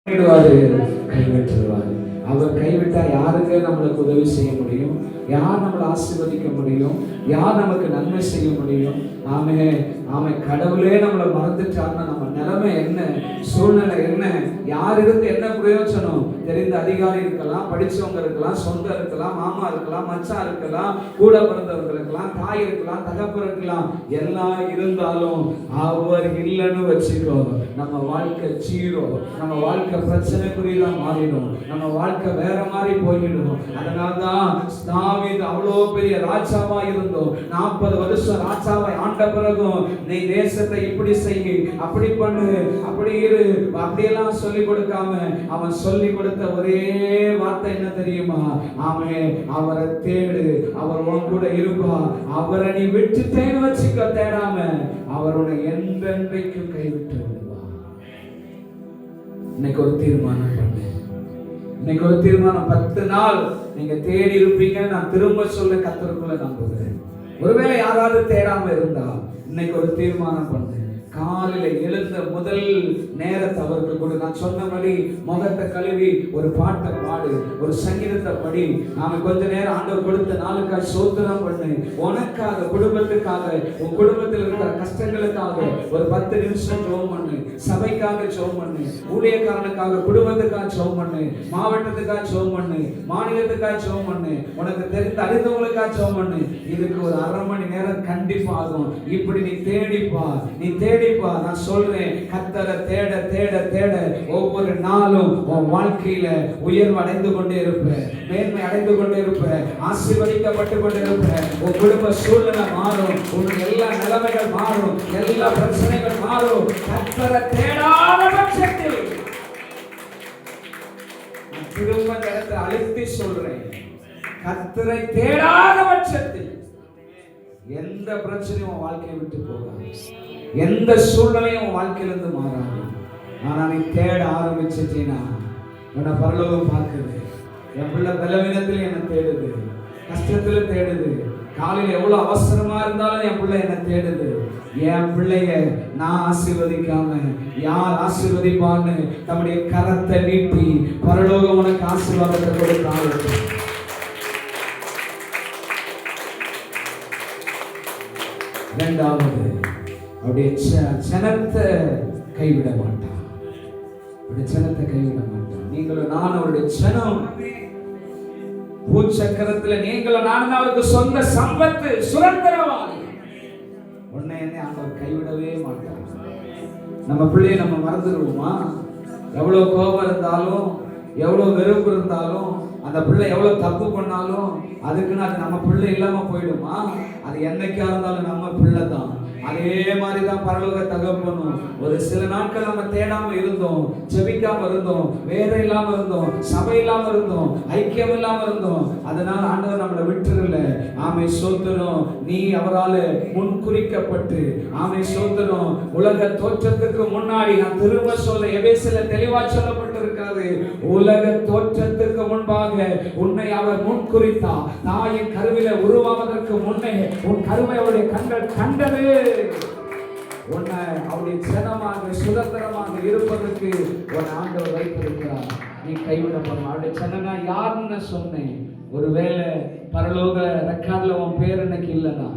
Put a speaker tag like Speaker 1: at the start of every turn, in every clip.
Speaker 1: கைவிட்டுருவாரு. அவர் கைவிட்டா யாருக்கு நம்மளுக்கு உதவி செய்ய முடியும்? யார் நம்மளை ஆசீர்வதிக்க முடியும்? யார் நமக்கு நன்மை செய்ய முடியும்? ஆமே ஆமே. கடவுளே நம்மளை மறந்துட்டாருன்னா நம்ம நிலைமை என்ன, சூழ்நிலை என்ன, யார் இருந்து என்ன பிரயோஜனம்? தெரிந்த அதிகாரி இருக்கலாம், படிச்சவங்க இருக்கலாம், சொந்தம் இருக்கலாம், மாமா இருக்கலாம், மச்சான் இருக்கலாம், கூட பிறந்தவர்கள் இருக்கலாம், தாய் இருக்கலாம், தகப்பன் இருக்கலாம். எல்லாம் இருந்தாலும் அவர் இல்லைன்னு வச்சுக்கோ, நம்ம வாழ்க்கை ஜீரோ, நம்ம வாழ்க்கை பிரச்சனைக்குரியதா மாறிடும், நம்ம வாழ்க்கை வேற மாதிரி போயிடும். அதனால்தான் தாவீது அவ்வளோ பெரிய ராஜாவா இருந்தோம், 40 வருஷம் ராஜாவை ஆண்ட பிறகும் நீ தேசத்தை இப்படி செய்ய, அப்படி பண்ணு, அப்படி இரு, அப்படியெல்லாம் சொல்லி கொடுக்காம அவன் சொல்லி கொடுத்த ஒரே வார்த்தை என்ன தெரியுமா? ஆமே, அவரை தேடு, அவர் உன் கூட இருப்பா. அவரை நீ விட்டுட்டேன்னு வச்சுக்க, தேடாம அவர் உன்னை என்றென்றைக்கும் கைவிட்டு விடுவார். இன்னைக்கு ஒரு தீர்மானம் பண்ணு. இன்னைக்கு ஒரு தீர்மானம். 10 நாள் நீங்க தேடி இருப்பீங்க. நான் திரும்ப சொல்ல கர்த்தருக்குள்ள நம்புகிறேன். ஒருவேளை யாராவது தேடாம இருந்தா இன்னைக்கு ஒரு தீர்மானம் பண்ணு. காலையில எழுந்த முதல் நேரத்தை அவருக்கு கொடு. நான் சொன்னபடி முகத்தை கழுவி ஒரு பாட்டை பாடு, ஒரு சங்கீதத்தை படி. நாம கொஞ்ச நேரம் ஆண்டவர் கொடுத்த நாளுக்காக சோத்திரம் பண்ணு. உனக்காக, குடும்பத்துக்காக, உன் குடும்பத்தில் இருக்கிற கஷ்டங்களுக்காக ஒரு 10 நிமிஷம் ஜெபம் பண்ணு. சபைக்காக ஜெபம் பண்ணு, ஊழியக்காரனுக்காக, குடும்பத்துக்காக ஜெபம் பண்ணு, மாவட்டத்துக்காக ஜெபம் பண்ணு, மாநிலத்துக்காக ஜெபம் பண்ணு, உனக்கு தெரிந்த அறிந்தவங்களுக்காக ஜெபம் பண்ணு. இதுக்கு ஒரு 1/2 மணி நேரம் கண்டிப்பா ஆகும். இப்படி நீ தேடிப்பா, நீ தேடிப்பா. நான் சொல்றேன், கர்த்தரை தேட தேட தேட ஒவ்வொரு நாளும் உன் வாழ்க்கையில உயர்வு அடைந்து கொண்டே இருப்ப, மேன்மை அடைந்து கொண்டே இருப்ப, ஆசீர்வதிக்கப்பட்டு கொண்டே இருப்ப. உன் குடும்ப சூழ்நிலை மாறும், உன் எல்லா நிலைமைகள் மாறும், எல்லா பிரச்சனைகள் மாறும். கர்த்தரை தேடாத பட்சத்தில், திரும்ப இடத்தை அழுத்தி சொல்றேன், கர்த்தரை தேடாத பட்சத்தில் எந்த பிரச்சனையும் வாழ்க்கையை விட்டு போகாது, எந்த சூழ்நிலையும் வாழ்க்கையிலிருந்து மாறாது. ஆனா நீ தேட ஆரம்பிச்சிட்டீனா உன்னை பரலோகம் பார்க்குது. என் பிள்ளை பலவீனத்தில் என்ன தேடுது, கஷ்டத்துல தேடுது, காலையில் எவ்வளவு அவசரமா இருந்தாலும் என் பிள்ளை என்ன தேடுது. என் பிள்ளைய நான் ஆசீர்வதிக்காம யார் ஆசீர்வதிப்பான்னு தம்முடைய கரத்தை நீட்டி பரலோகம் உனக்கு ஆசீர்வாதத்தை கொடுத்தாங்க. இரண்டாவது, அவருடைய ஜனத்தை கைவிட மாட்டான். அவருடைய ஜனத்தை கைவிட மாட்டான். நீங்களும் நான் அவருடைய ஜனம். பூச்சக்கரத்துல நீங்களும் நான் அவருக்கு சொந்த சம்பத்து, சுதந்திரவாதி. உன்னை என்ன ஆண்டவர் கைவிடவே மாட்டார். நம்ம பிள்ளையை நம்ம மறந்துடுவோமா? எவ்வளவு கோபம் இருந்தாலும், எவ்வளவு வெறுப்பு இருந்தாலும், அந்த பிள்ளை எவ்வளவு தப்பு பண்ணாலும் அதுக்குன்னு அது நம்ம பிள்ளை இல்லாம போயிடுமா? அது என்னைக்கா இருந்தாலும் நம்ம பிள்ளை தான். அதே மாதிரிதான் பரலோக தகப்பனும். ஒரு சில நாட்கள் நம்ம தேடாம இருந்தோம், ஜெபிக்காம இருந்தோம், வேற இல்லாம இருந்தோம், சபை இல்லாம இருந்தோம், ஐக்கியம் இல்லாம இருந்தோம். அதனால ஆண்டவர் நம்மளை விட்டுறல. ஆமை சோத்திரம். நீ அவரால் முன்குறிக்கப்பட்டு, ஆமை சோத்திரம், உலக தோற்றத்துக்கு முன்னாடி, நான் திரும்ப சொல்ல எபேசில தெளிவா சொல்லப்பட்டிருக்கிறது, உலக தோற்றத்துக்கு முன்பாக உன்னை அவர் முன்குறித்தார். தாயின் கருவில உருவாவதற்கு முன்னே உன் கருவை அவருடைய கண்கள் கண்டது. உன்னை அவருடைய ஜனமாக, சுதந்திரமாக இருப்பதற்கு உன் ஆண்டவர் வைத்திருக்கிறார். நீ கைவிடப்படும். அவருடைய ஜனனா யாருன்னு சொன்னேன். ஒருவேளை பரலோக ரெக்கார்ட்ல உன் பேர் எனக்கு இல்லைன்னா,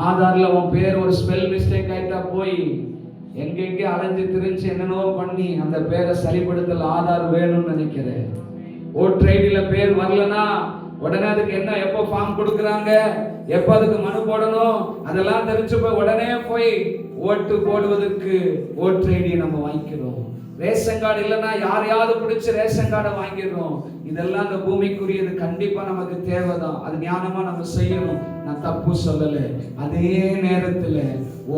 Speaker 1: ஆதார்ல உன் பேர் ஒரு ஸ்பெல் மிஸ்டேக் ஆயிட்டா போய் எங்கெங்கே அலைஞ்சு திரிஞ்சு என்னென்னோ பண்ணி அந்த பேரை சரிப்படுத்தல் ஆதார் வேணும்னு நினைக்கிறேன். ஓட்டர் ஐடியில பேர் வரலன்னா உடனே அதுக்கு என்ன, எப்போ ஃபார்ம் கொடுக்குறாங்க, எப்போ அதுக்கு மனு போடணும், அதெல்லாம் தெரிஞ்சு போய் உடனே போய் ஓட்டு போடுவதற்கு ஓட்டர் ஐடியை நம்ம வாங்கிக்கிறோம். ரேஷன் கார்டு இல்லைன்னா யாரையாவது பிடிச்சி ரேஷன் கார்டை வாங்கிடுறோம். இதெல்லாம் இந்த பூமிக்குரியது. கண்டிப்பா நமக்கு தேவைதான். அது ஞானமா நம்ம செய்யணும். நான் தப்பு சொல்லலை. அதே நேரத்தில்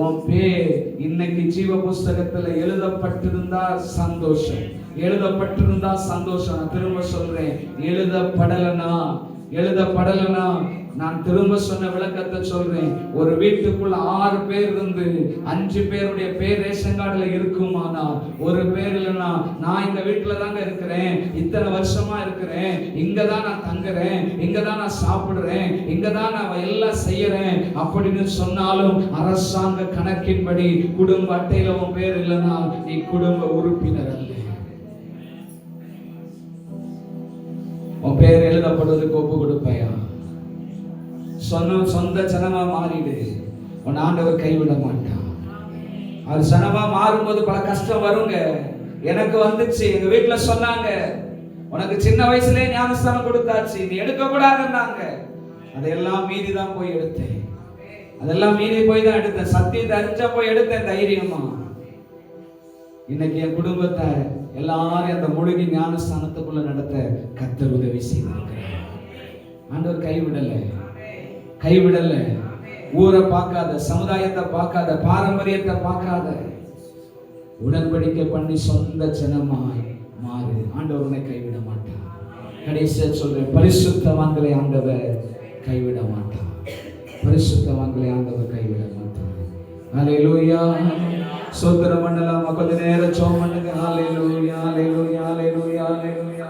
Speaker 1: உன் பேர் இன்னைக்கு ஜீவ புஸ்தகத்துல எழுதப்பட்டிருந்தா சந்தோஷம், எழுதப்பட்டிருந்தா சந்தோஷம். நான் திரும்ப சொல்றேன், எழுதப்படலனா நான் திரும்ப சொன்ன விளக்கத்தை சொல்றேன். ஒரு வீட்டுக்குள்ள 6 பேர் இருந்து 5 பேருடைய பேர் ரேஷன் கார்டுல இருக்குமானா, ஒரு பேர் இல்லைன்னா, நான் இந்த வீட்டுல தாங்க இருக்கிறேன், இத்தனை வருஷமா இருக்கிறேன், இங்கதான் நான் தங்குறேன், இங்கதான் நான் சாப்பிடுறேன், இங்கதான் நான் எல்லாம் செய்யறேன் அப்படின்னு சொன்னாலும் அரசாங்க கணக்கின்படி குடும்ப அட்டையில உன் பேர் இல்லைன்னா நீ குடும்ப உறுப்பினர் அல்ல. உன் பேர் எழுதப்படுவதற்கு ஒப்பு கொடுப்பையா. சொந்த ஜனமா மாறிடு. உன் ஆண்டவர் கைவிட மாட்டான். அது சனமா மாறும்போது பல கஷ்டம் வருங்க. எனக்கு வந்துச்சு. எங்க வீட்டுல சொன்னாங்க, உனக்கு சின்ன வயசுலயே ஞானஸ்தானம் கொடுத்தாச்சு, நீ எடுக்க கூடாதுன்னாங்க. அதையெல்லாம் மீறி தான் போய் எடுத்தேன். அதெல்லாம் மீறி போய் தான் எடுத்தேன். சத்தியத்தை அறிஞ்சா போய் எடுத்தேன் தைரியமா. இன்னைக்கு என் குடும்பத்தை எல்லாரும் அந்த முழுகி ஞானஸ்தானத்துக்குள்ள நடத்த கர்த்தர் உதவி செய்திருக்கிறார். ஆண்டவர் கைவிடல. ஊரை பார்க்காத, சமுதாயத்தை பார்க்காத, பாரம்பரியத்தை பார்க்காத, உடன்படிக்கை பண்ணி சொந்த ஜனமாய் மாறு. ஆண்டவர் உன்னை கைவிட மாட்டார். கடைசியா சொல்றேன், பரிசுத்தவான்களை ஆண்டவர் கைவிட மாட்டார். பரிசுத்தவான்களை ஆண்டவர் கைவிட மாட்டார். ஹல்லேலூயா. ஸ்தோத்திரம் பண்ணலாம். கொஞ்ச நேரம் ஜெபம் பண்ணுங்க. ஹல்லேலூயா, ஹல்லேலூயா, ஹல்லேலூயா, ஹல்லேலூயா.